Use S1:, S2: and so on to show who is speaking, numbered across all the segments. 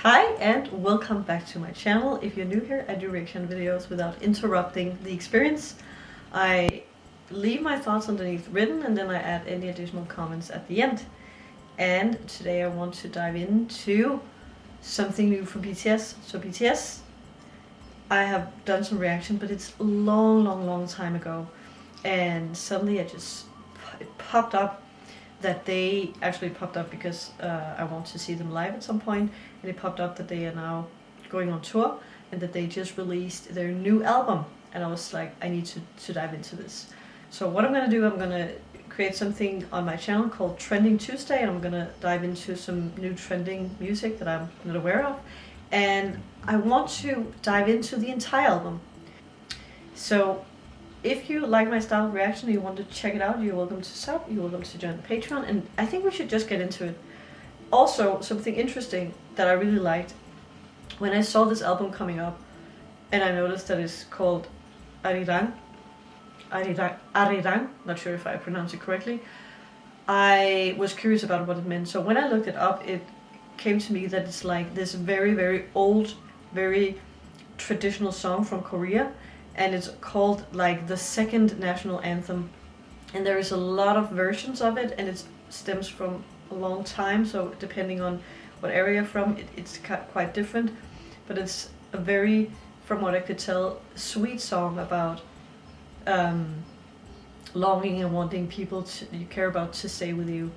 S1: Hi and welcome back to my channel. If you're new here, I do reaction videos without interrupting the experience. I leave my thoughts underneath written and then I add any additional comments at the end. And today I want to dive into something new from BTS. So BTS, I have done some reaction, but it's a long time ago. And suddenly it popped up that they actually popped up because I want to see them live at some point, and it popped up that they are now going on tour and that they just released their new album, and I was like, I need to dive into this. So what I'm gonna do, I'm gonna create something on my channel called Trending Tuesday, and I'm gonna dive into some new trending music that I'm not aware of, and I want to dive into the entire album. So if you like my style of reaction and you want to check it out, you're welcome to sub, you're welcome to join the Patreon, and I think we should just get into it. Also, something interesting that I really liked, when I saw this album coming up, and I noticed that it's called ARIRANG, not sure if I pronounced it correctly, I was curious about what it meant. So when I looked it up, it came to me that it's like this very old, very traditional song from Korea, and it's called like the second national anthem, and there is a lot of versions of it, and it stems from a long time, so depending on what area you're from, it's quite different, but it's a very, from what I could tell, sweet song about longing and wanting people you care about to stay with you.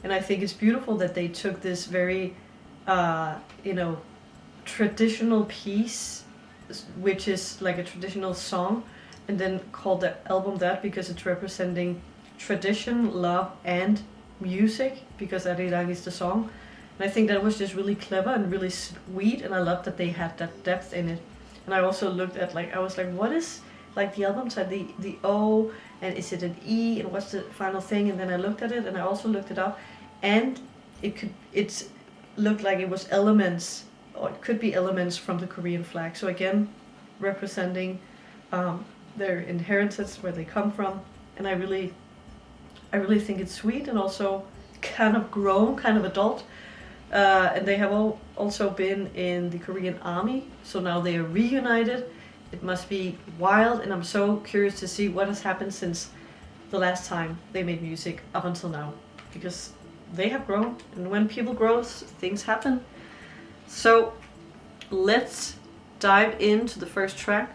S1: And I think it's beautiful that they took this very traditional piece, which is like a traditional song, and then called the album that because it's representing tradition, love, and music, because ARIRANG is the song. And I think that was just really clever and really sweet, and I love that they had that depth in it. And I also looked at, like, I was like, what is like the album side, the O, and is it an E, and what's the final thing? And then I looked at it, and I also looked it up, and it looked like it was elements, or it could be elements from the Korean flag. So again, representing their inheritance, where they come from. And I really think it's sweet, and also kind of grown, kind of adult. And they have also been in the Korean army, so now they are reunited. It must be wild, and I'm so curious to see what has happened since the last time they made music up until now, because they have grown, and when people grow, things happen. So let's dive into the first track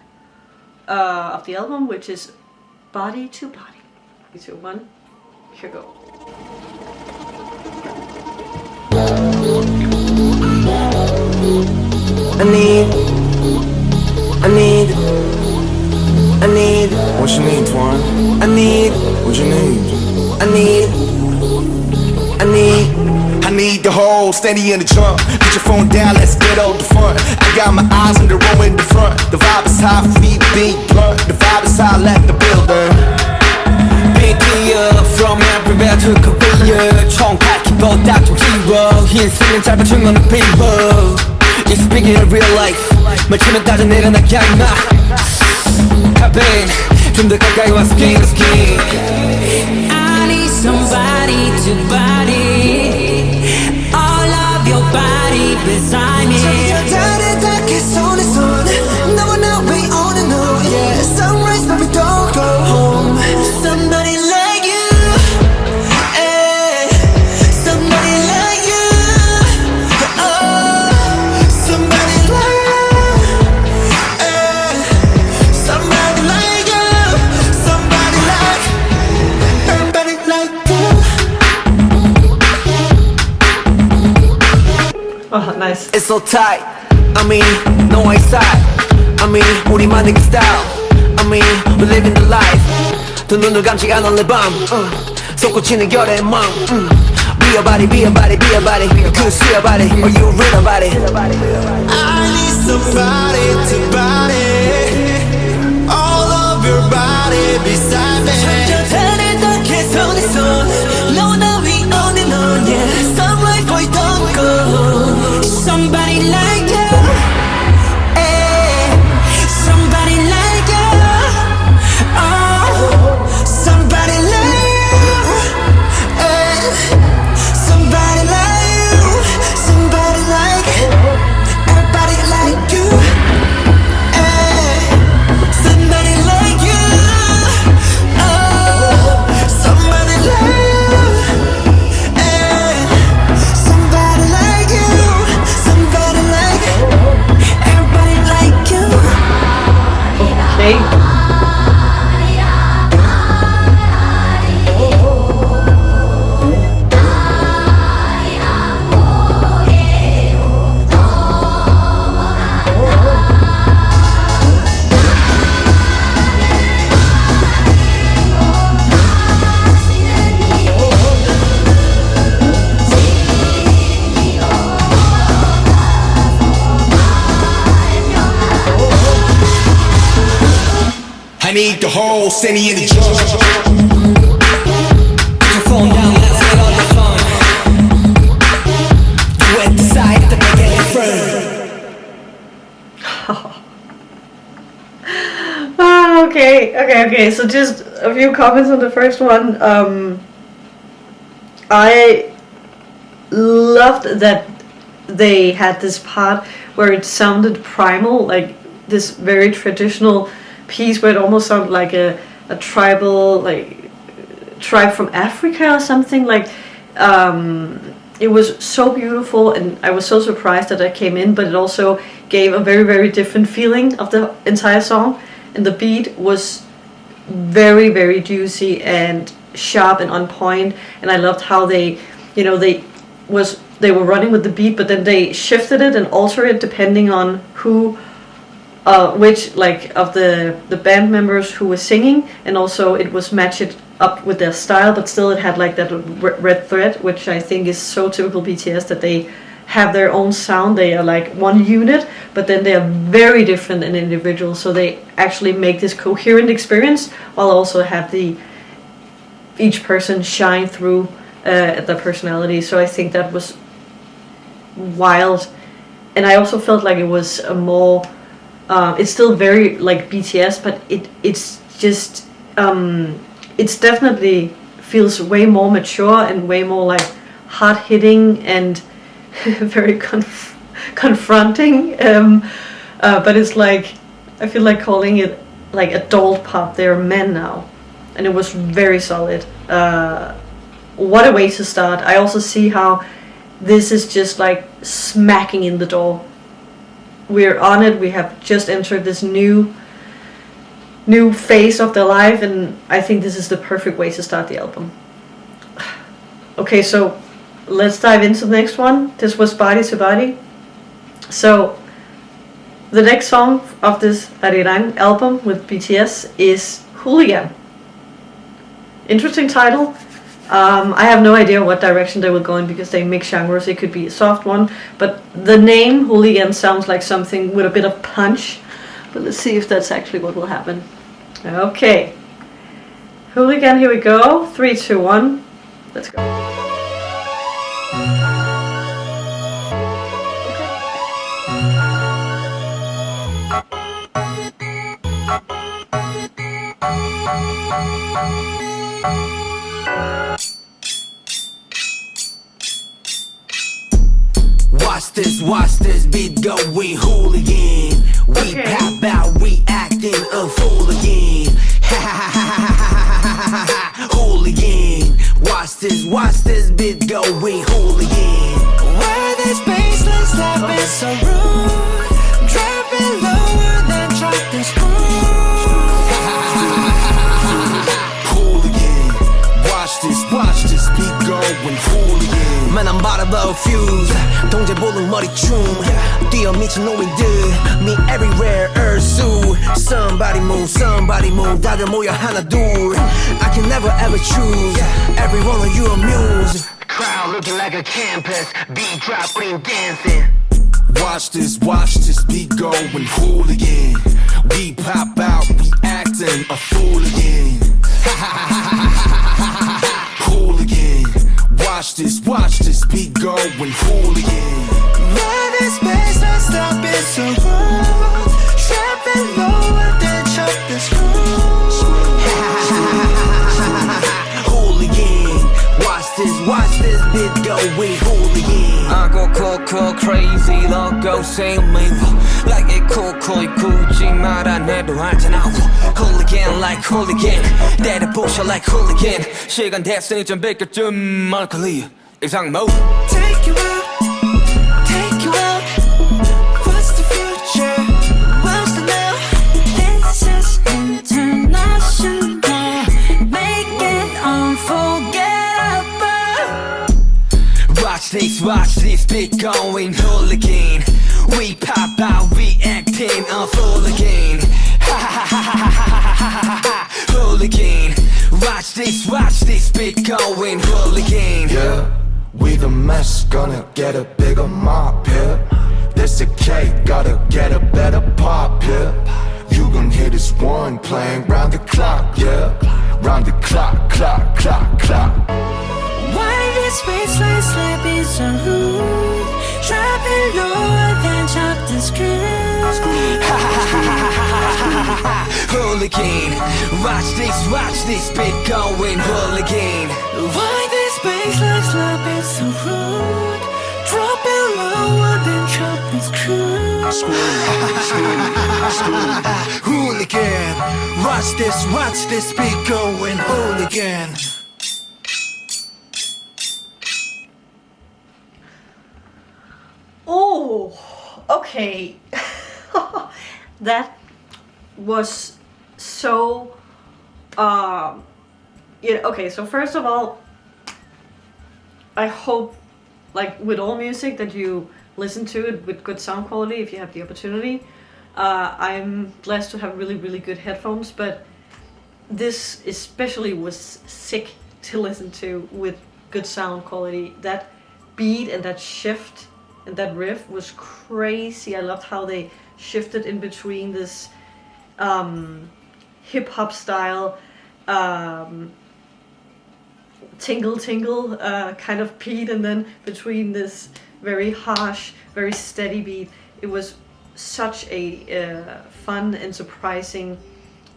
S1: of the album, which is Body to Body. 3, 2, 1, here go.
S2: I need what you need, Twan. I need what you need. I need the whole steady in the trunk. Put your phone down, let's get out the front. I got my eyes on the row in the front. The vibe is high, free beat blunt. The vibe is high, let the builder. Big deal from everywhere to Korea. 총각기보다 좀 길어. 흰색은 짧아진 건 people. It's big in real life. 말치면 따져 내려나게 임마. Cabin 좀더 가까이 와 skin to skin.
S3: I need somebody to body. All of your body beside me.
S2: 다르게 손에 손. 너와 나 we on and on. Yeah, sunrise but we don't go home.
S3: Somebody like you.
S2: Somebody like you. Oh, somebody like you. Somebody like you. Somebody like you.
S1: Oh, nice.
S2: It's so tight. I mean, no inside. I mean, 우리만의 그 style. I mean, we living the life. 두 눈을 감지 않은 내 밤. 솟구치는 결의 맘. Be a body, be a body, be a body. Could see a body, or you read a body. I need somebody to body. All of your body beside me.
S3: 다르게 손에 손. 너와 나 we on and on. Yeah, sunrise boy don't go. Somebody like you. Somebody like you. Oh,
S2: Somebody like you. Somebody like you. Somebody like you. need the whole city in the jump.
S3: Put your phone down, let's get all the fun. You at the side to make it different.
S1: Okay. So just a few comments on the first one. I loved that they had this part where it sounded primal, like this very traditional piece where it almost sounded like a tribal, like tribe from Africa or something. Like it was so beautiful, and I was so surprised that I came in, but it also gave a very, very different feeling of the entire song. And the beat was very, very juicy and sharp and on point. And I loved how they were running with the beat, but then they shifted it and altered it depending on which like of the band members who was singing, and also it was matched up with their style, but still it had like that red thread, which I think is so typical BTS, that they have their own sound. They are like one unit, but then they are very different and individual, so they actually make this coherent experience while also have each person shine through their personality. So I think that was wild, and I also felt like it was a more it's still very like BTS, but it's just it's definitely feels way more mature and way more like hard hitting and very confronting, but it's like, I feel like calling it like adult pop. They're men now, and it was very solid. What a way to start. I also see how this is just like smacking in the door. We're on it. We have just entered this new phase of their life, and I think this is the perfect way to start the album. Okay, so let's dive into the next one. This was Body to Body. So the next song of this ARIRANG album with BTS is Hooligan. Interesting title. I have no idea what direction they will go in, because they mix genres. It could be a soft one, but the name Hooligan sounds like something with a bit of punch. But let's see if that's actually what will happen. Okay, Hooligan, here we go. 3, 2, 1, let's go.
S3: Watch this beat going hooligan. We pop out, we acting a fool again. Hooligan. Watch this beat going hooligan. Where this baseline slapping so rude, dropping lower than drop this
S2: Hooligan. Watch this beat going hooligan.
S3: Man, I'm about to blow a fuse. 동제 볼록 머리춤 뛰어 미친 노인들 Me everywhere ursu Somebody move 다들 모여 하나 둘 I can never ever choose Every one of you amuse Crowd looking like a campus Beat drop, green dancing
S2: Watch this beat going hooligan. We pop out, we acting a fool again. Hooligan. Watch this beat going hooligan.
S3: Run in space, not stop it so wrong. Trapping lower than chop the screws. Hooligan. Watch this beat going hooligan. I go cool, crazy, loco, same me. Like it cool, 굳이 말 안 해도 알잖아. Hooligan like hooligan. 때려 부셔 like hooligan. 시간 됐으니 좀 비켜좀 말걸리. 이상 mode. Take you out. What's the future? What's the now? This is international. Make it unforgettable. Watch this beat going hooligan. We pop out, we acting a fool again. Hooligan. Watch this beat going hooligan.
S2: Yeah, we the mess, gonna get a bigger mop here. This a cake, gotta get a better pop here. You gon' hear this one playing round the clock, yeah. Round the clock, clock, clock, clock.
S4: Why this baseline slapping so rude? Dropping lower than chuck the screws.
S3: Hooligan, watch this beat going hooligan.
S4: Why this baseline slapping so rude? Dropping lower than chuck the screws.
S2: Hooligan, watch this beat going hooligan.
S1: Oh, okay. That was so. Yeah. Okay. So first of all, I hope, like with all music, that you listen to it with good sound quality if you have the opportunity. I'm blessed to have really, really good headphones, but this especially was sick to listen to with good sound quality. That beat and that shift and that riff was crazy. I loved how they shifted in between this hip-hop style tingle tingle kind of beat, and then between this very harsh, very steady beat. It was such a fun and surprising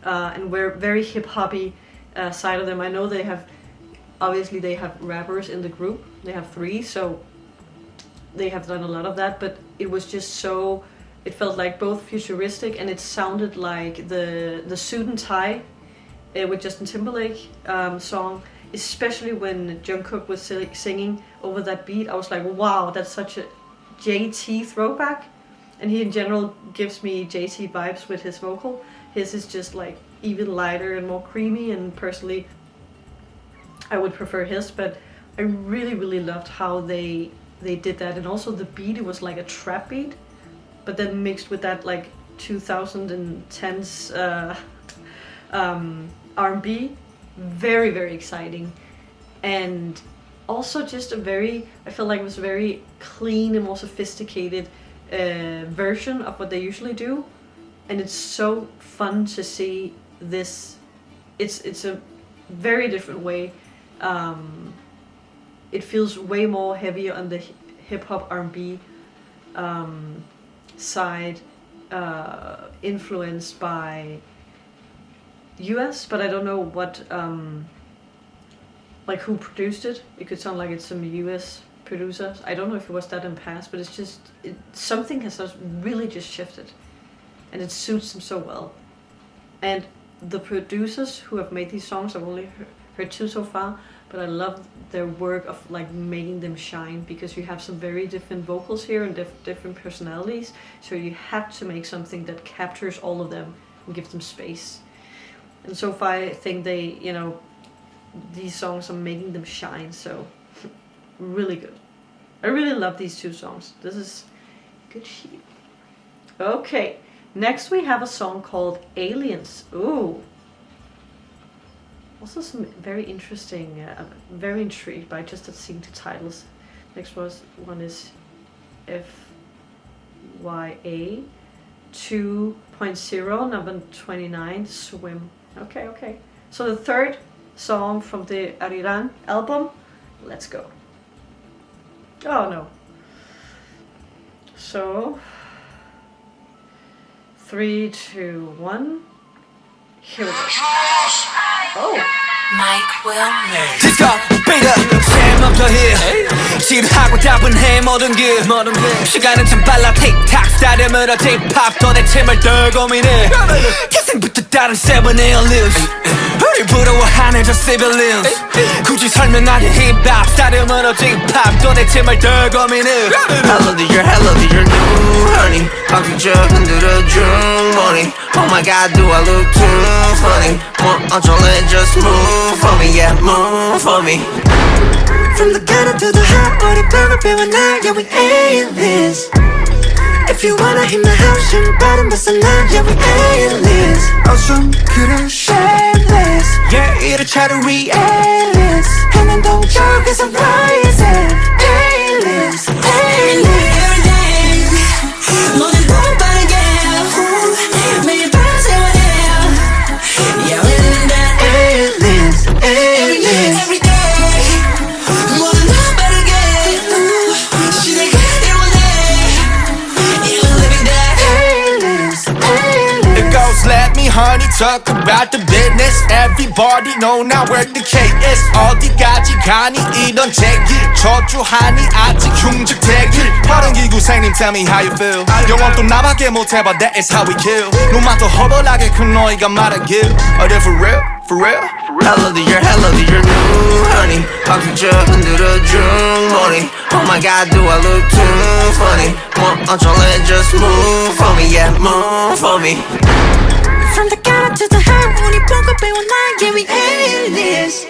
S1: and very hip-hoppy side of them. I know they have rappers in the group. They have 3, so they have done a lot of that, but it was just so, it felt like both futuristic, and it sounded like the Suit and Tie with Justin Timberlake song, especially when Jungkook was singing over that beat. I was like, wow, that's such a JT throwback. And he in general gives me JT vibes with his vocal. His is just like even lighter and more creamy, and personally I would prefer his, but I really, really loved how they did that. And also the beat, it was like a trap beat, but then mixed with that like 2010s R&B. Very, very exciting. And also just I feel like it was a very clean and more sophisticated version of what they usually do. And it's so fun to see this. It's a very different way. It feels way more heavier on the hip-hop R&B side, influenced by US, but I don't know what, like who produced it. It could sound like it's some US producers. I don't know if it was that in the past, but it's just, something has just really just shifted, and it suits them so well. And the producers who have made these songs, I've only heard 2 so far, but I love their work of like making them shine, because you have some very different vocals here and different personalities, so you have to make something that captures all of them and gives them space. And so far I think they, these songs are making them shine, so really good. I really love these 2 songs. This is good shit. Okay, next we have a song called Aliens. Ooh. Also some very interesting, very intrigued by just seeing 2 titles. Next one is F.Y.A. 2.0, number 29, Swim. Okay. So the 3rd song from the ARIRANG album. Let's go. Oh no. So 3, 2, 1. Here we go. Oh.
S4: Mike Wilmer.
S3: Disco, beat up, 샘없어 here. 지루하고 따분해 모든 게 시간은 참 빨라 틱탁 스타일이므로 힙합 도대체 뭘 더 고민해. 태생부터 다른 seven aliens. 우리 부러워하는 저 civilians. 굳이 설명하기 힙합 스타일이므로 힙합 도대체 뭘 더 고민해.
S5: Hello dear new honey. 바퀴 흔들어준 morning. Oh my god, do I look too funny? 뭐 어쩔래, just move for me, yeah, move for me.
S4: From the gutter to the hot, 우리 벽을 비워놔, yeah, we aliens. If you wanna hit my house, 신발은 벗어나, yeah, we aliens.
S2: Awesome, 그래,
S4: Shameless,
S5: Yeah, 이래 차를 we
S4: aliens. 해는 동쪽에서 rising. Aliens, aliens. 모든 돈 빠르게 매일 밤새
S2: talk about the business. Everybody know now where the K is. 어디까지 가니 이런 제길. 저주하니 아직 흉측대길. 빠른 기구생님 tell me how you feel. 영원 또 나밖에 못해봐 that is how we kill. 눈만 더 허벌하게 큰 너희가 말하길. Are they for real? For real?
S5: Hello dear, new honey. 박수쳐 흔들어준 머리. Oh my god, do I look too funny? 뭐 어쩔래, just move for me, yeah, move for me.
S4: From the ghetto to the high, 우리 보고 배운 나의 we aliens.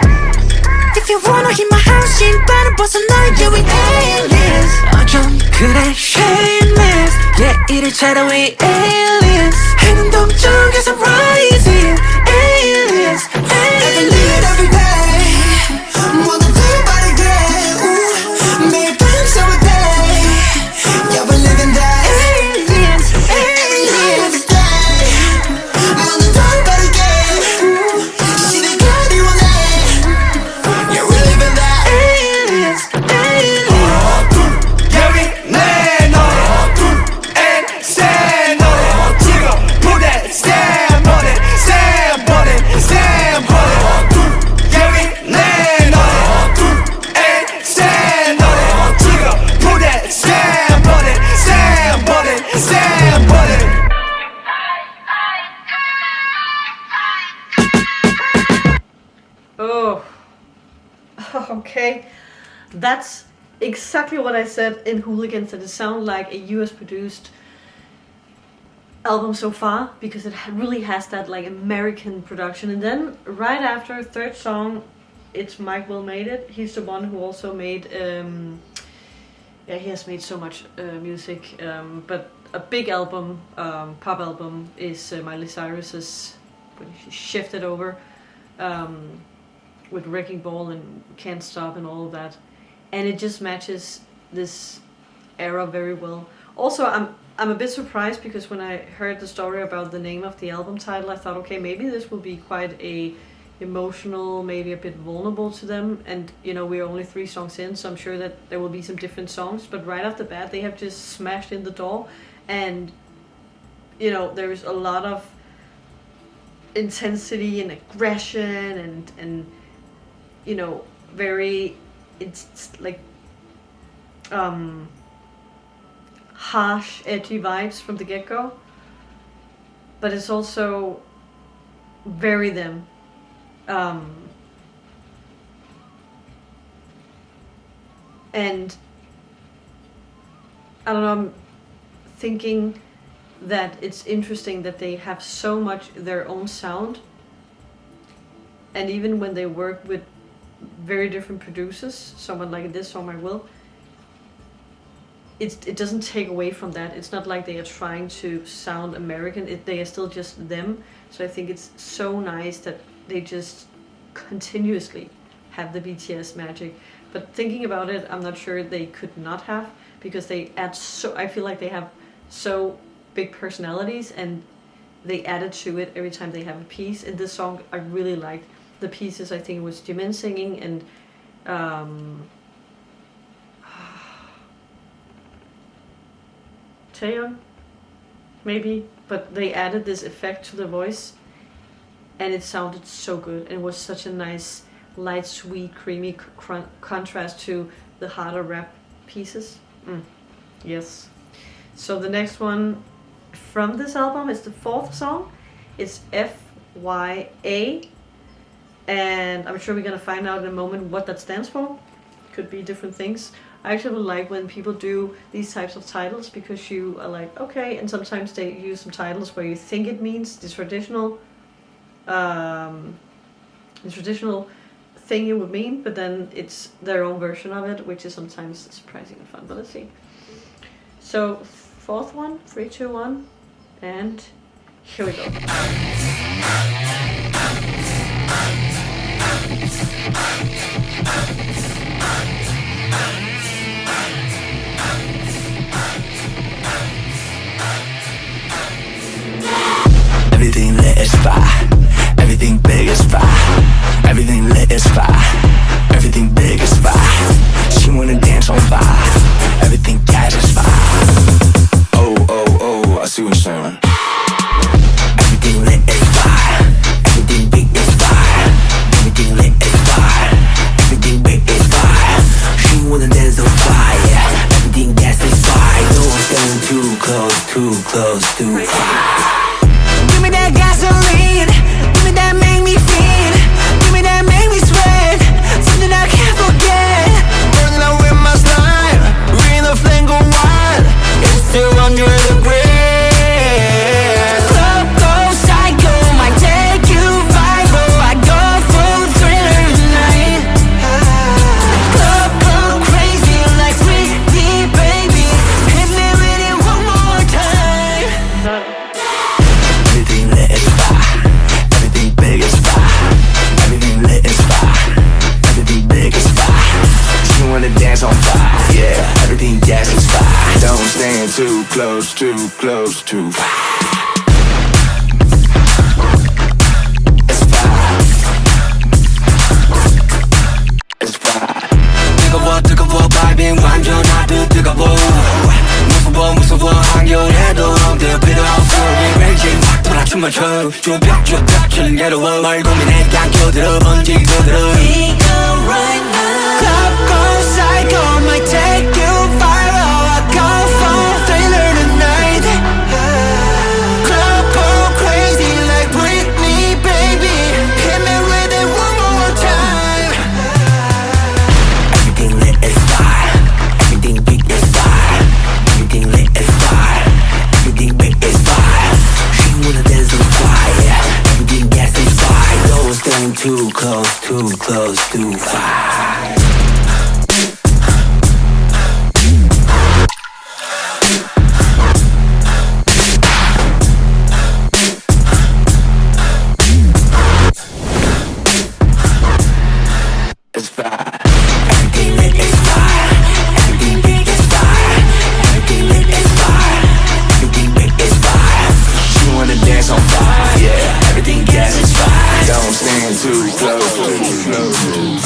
S4: If you wanna hit my house, 신발을 벗어나, yeah we aliens. 어쩜 그래 shameless, yeah 이래처럼 we aliens. 행동 쪽에서 rising, aliens, aliens. Every minute, every day, 모두 다르게, 매일 밤 every day, yeah we're living that. Aliens, aliens. Every day, 모두 다르게, 시대가 원해, yeah we're living that. Aliens, aliens.
S2: 예비 내 노래 and stand on it. 지금 무대 stand on it, stand on it, stand on it. 예비 내 노래 and stand on it. 지금 무대 stand on it, stand on it, stand on it.
S1: Oh, okay. That's exactly what I said in Hooligans, that it sounded like a US produced album so far, because it really has that like American production. And then right after, third song, it's Mike Will made it. He's the one who also made yeah, he has made so much music, but a big album, pop album, is Miley Cyrus's, when she shifted over with Wrecking Ball and Can't Stop and all of that, and it just matches this era very well. Also, I'm a bit surprised, because when I heard the story about the name of the album title, I thought, okay, maybe this will be quite a emotional, maybe a bit vulnerable to them, and you know, we're only 3 songs in, so I'm sure that there will be some different songs, but right off the bat they have just smashed in the door, and you know, there's a lot of intensity and aggression and you know, very, it's like harsh, edgy vibes from the get-go, but it's also very them. And I don't know, I'm thinking that it's interesting that they have so much their own sound, and even when they work with very different producers, someone like this song, I Will, it doesn't take away from that. It's not like they are trying to sound American, they are still just them. So I think it's so nice that they just continuously have the BTS magic. But thinking about it, I'm not sure they could not have, because they add so, I feel like they have so big personalities, and they added to it every time they have a piece. In this song, I really liked the pieces. I think it was Jimin singing and Taeyeon, maybe, but they added this effect to the voice, and it sounded so good. And it was such a nice, light, sweet, creamy contrast to the harder rap pieces. Yes. So the next one from this album is the 4th song. It's F.Y.A. And I'm sure we're gonna find out in a moment what that stands for. Could be different things. I actually like when people do these types of titles, because you are like, okay, and sometimes they use some titles where you think it means the traditional thing it would mean, but then it's their own version of it, which is sometimes surprising and fun. But let's see. So 4th one, 3, 2, 1, and here we go.
S2: Everything lit is fire. Everything big is fire. Everything lit is fire. Everything big is fire. She wanna dance on fire. Everything gas is fire. Oh, oh, oh, I see what you're saying. Everything lit is fire. too close, too close, too It's fine. It's fine.
S3: 뜨거워 뜨거워 바이빙 완전 아주 뜨거워 무서워 무서워 한겨울에도 엉들 필요 없어 Raging 확 돌아춤을 춰 쭈뼛쭈뼛 즐겨워 뭘 고민해 깡겨 들어본 지도들어 We go right now Club go psycho might take you viral I go for thriller tonight Club go crazy like Britney baby Hit me with it one more time Everything lit is fire Everything big is fire Everything lit is fire Everything big is fire She wanna dance on fire Everything gas is fire Don't stand too close, too fire
S2: It's fine.
S3: Everything lit is fire Everything big is fire Everything lit is fire Everything big is fire
S2: She wanna dance on fire, yeah. Everything gas is fine. Don't stand too close, too close, too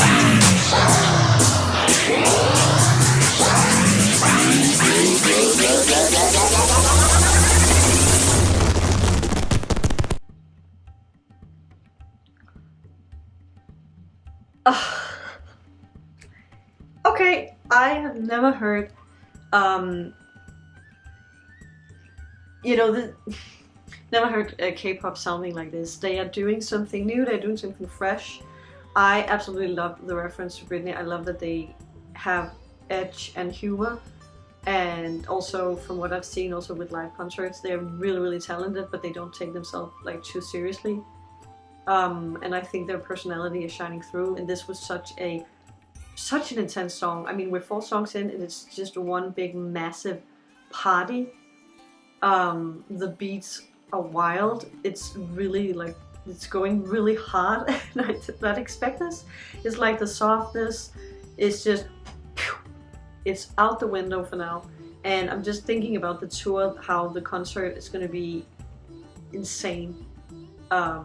S1: Okay, I have never heard, never heard K-pop sounding like this. They are doing something new, they're doing something fresh. I absolutely love the reference to Britney. I love that they have edge and humor. And also, from what I've seen also with live concerts, they're really, really talented, but they don't take themselves like too seriously. And I think their personality is shining through, and this was such an intense song. I mean, we're 4 songs in and it's just one big massive party. The beats are wild. It's really like, it's going really hard and I did not expect this. It's like the softness is just, it's out the window for now. And I'm just thinking about the tour, how the concert is going to be insane. I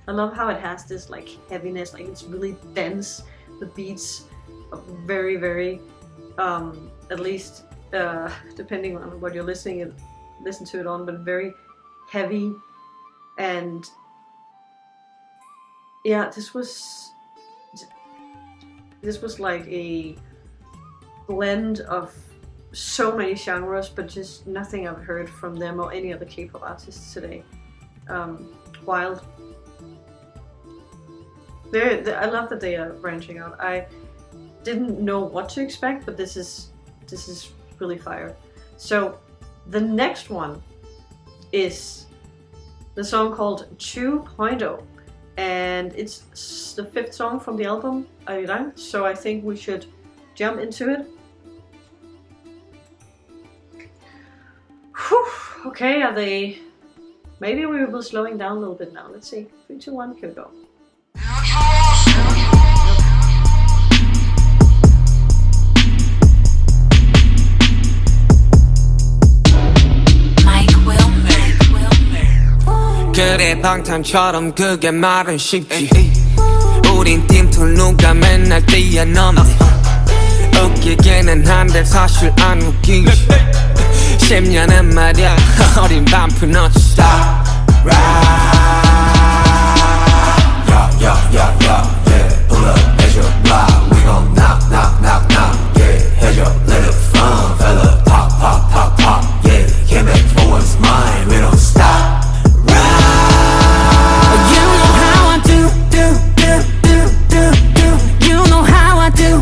S1: love how it has this like heaviness, like it's really dense. The beats are very, very, at least depending on what you're listen to it on, but very heavy. And yeah, this was like a blend of so many genres, but just nothing I've heard from them or any other K-pop artists today. Wild. I love that they are branching out. I didn't know what to expect, but this is really fire. So the next one is the song called 2.0, and it's the 5th song from the album ARIRANG. So I think we should jump into it. Whew. Okay, are they? Maybe we will be slowing down a little bit now. Let's see. 3, 2, 1, here we go.
S3: 그래 방탄처럼 그게 말은 쉽지 우린 팀툴 누가 맨날 뛰어넘네 웃기기는 한데 사실 안 웃기지 10년은 말야 어린 반프 not stop
S2: yeah. Pull up at your block. We gon' knock, yeah. Head your let it fun, fella. Pop, yeah. Came back for what's mine. We don't stop.
S3: You know how I do. You know how I do.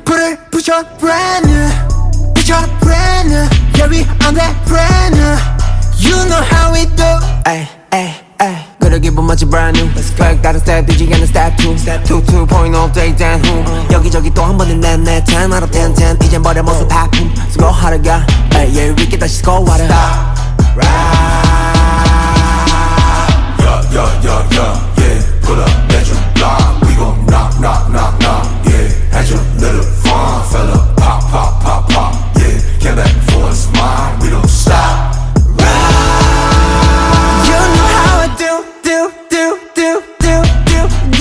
S5: Put it, push your brand new. Yeah, we on that brand new. You know how we do. Ay. 그러기 본 마치 brand new. 다른 스텝 뒤지게 하는 step 2 2.0 day down 후 여기저기 또 한 번은 내 10 out of 10 이젠 버려 모습 하품 수고 하루가 yeah we get 다시 score water
S2: Yeah. Pull up at your block. We gon' knock, yeah. Had your little fun, fella. Pop, yeah.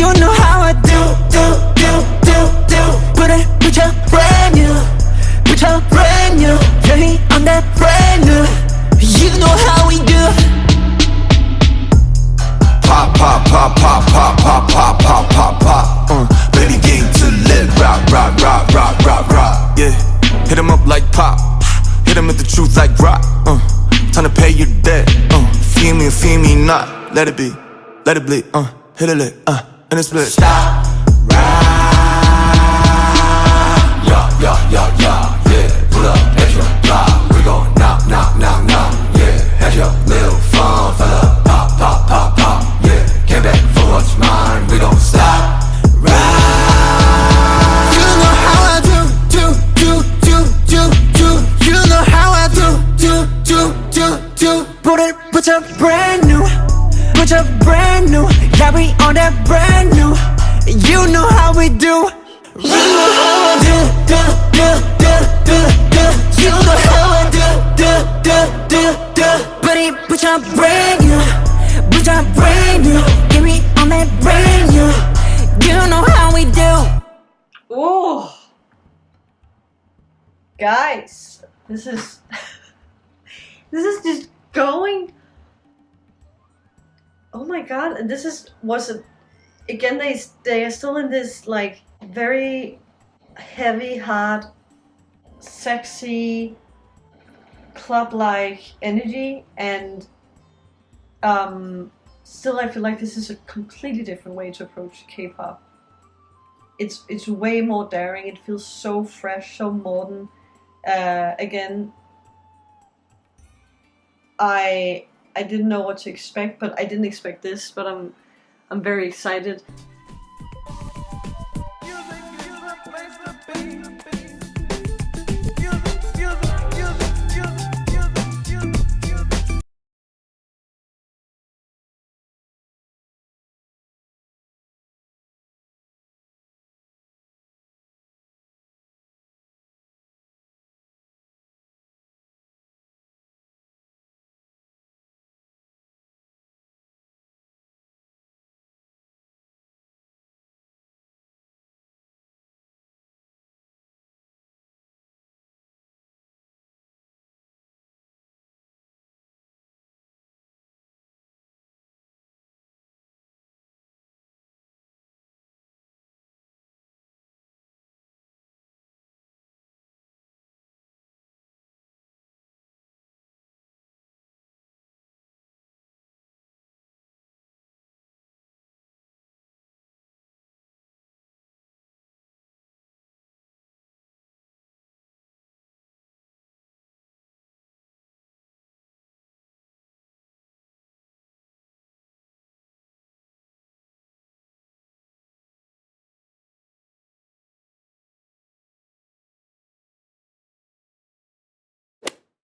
S4: You know how I do. Put it with your brand new, with your brand new. Journey on that brand new. You know how we do.
S2: Pop, pop, pop, pop, pop, pop, pop, pop, pop, pop. Baby game to let rock, rock, rock, rock, rock, rock.
S3: Yeah, hit him up like pop. Hit him with the truth like rock. Time to pay your debt. Feel me or feel me not. Let it be, let it bleed. Hit a lick, and it's split.
S2: Stop, ride. Yeah, pull up, extra block. We gon' knock, knock, knock, knock. Yeah, have your little fun, fella. Pop, pop, pop, pop. Yeah, came back for what's mine. We gon' stop, ride.
S4: You know how I do. You know how I do. Put it with your brand new, with your brand new. Yeah, we on that brand new. You know how we do. You know how I do. You know how I do. Put it with your brand new, with your brand new. Get me on that brand new. You know how we do.
S1: Oh, guys, this is this is just going. Oh my god! And this was again. They are still in this like very heavy, hard, sexy, club-like energy, and still I feel like this is a completely different way to approach K-pop. It's way more daring. It feels so fresh, so modern. Again, I didn't know what to expect, but I didn't expect this. But I'm very excited.